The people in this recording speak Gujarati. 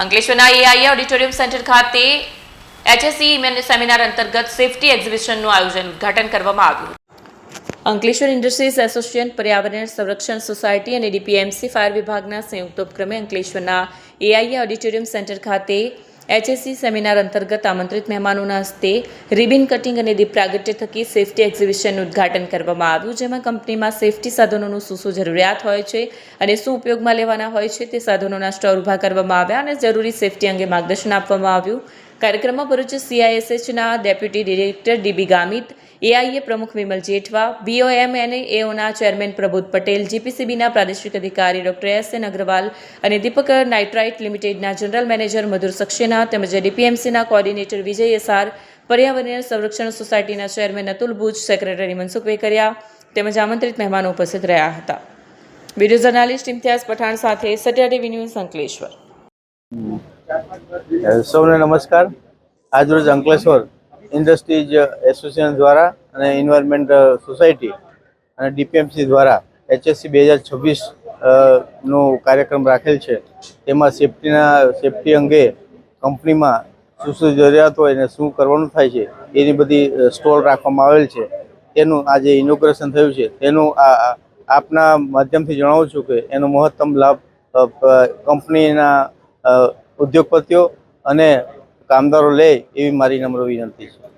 અંકલેશ્વરના એઆઈ ઓડિટોરિયમ સેન્ટર ખાતે HSE સેમિનાર અંતર્ગત સેફટી એક્ઝિબિશનનું ઉદ્ઘાટન કરવામાં આવ્યું. અંકલેશ્વર ઇન્ડસ્ટ્રીઝ એસોસિએશન, પર્યાવરણ સંરક્ષણ સોસાયટી અને ડીપીએમસી ફાયર વિભાગના સંયુક્ત ઉપક્રમે અંકલેશ્વરના એઆઈ ઓડિટોરિયમ સેન્ટર ખાતે HSE સેમિનાર અંતર્ગત આમંત્રિત મહેમાનોના હસ્તે રિબિન કટિંગ અને દીપ પ્રાગટ્ય થકી સેફટી એક્ઝિબિશનનું ઉદ્ઘાટન કરવામાં આવ્યું, જેમાં કંપનીમાં સેફટી સાધનોનું શું જરૂરિયાત હોય છે અને શું ઉપયોગમાં લેવાના હોય છે તે સાધનોના સ્ટોર ઊભા કરવામાં આવ્યા અને જરૂરી સેફટી અંગે માર્ગદર્શન આપવામાં આવ્યું. કાર્યક્રમમાં ભરૂચ CISHના deputy director DB Gamit, AIA પ્રમુખ વિમલ જેઠવા, BOMNAOના ચેરમેન પ્રબોધ પટેલ, GPCBના પ્રાદેશિક અધિકારી ડોક્ટર SN અગ્રવાલ અને દીપક નાઇટ્રાઇટ લિમિટેડના જનરલ મેનેજર મધુર સક્સેના તેમજ DPMCના કોર્ડિનેટર વિજય SR, પર્યાવરણ સંરક્ષણ સોસાયટીના ચેરમેન અતુલ ભુજ, સેક્રેટરી મનસુખ વેકરિયા તેમજ આમંત્રિત મહેમાનો ઉપસ્થિત રહ્યા હતા. વિડીયો જર્નાલિસ્ટ ઇમ્તિયાઝ પઠાણ સાથે સત્યા TV ન્યૂઝ અંકલેશ્વર. સૌને નમસ્કાર. આજરોજ અંકલેશ્વર ઇન્ડસ્ટ્રીઝ એસોસિએશન દ્વારા અને એન્વાયરમેન્ટ સોસાયટી અને ડીપીએમસી દ્વારા HSE 2026 નો કાર્યક્રમ રાખેલ છે. તેમાં સેફટી અંગે કંપનીમાં શું જરૂરિયાત હોય અને શું કરવાનું થાય છે એની બધી સ્ટોલ રાખવામાં આવેલ છે. તેનું આજે ઇનોગ્રેશન થયું છે. તેનું આપના માધ્યમથી જણાવું છું કે એનો મહત્તમ લાભ કંપનીના ઉદ્યોગપતિઓ અને કામદારો લે એવી મારી નમ્ર વિનંતી છે.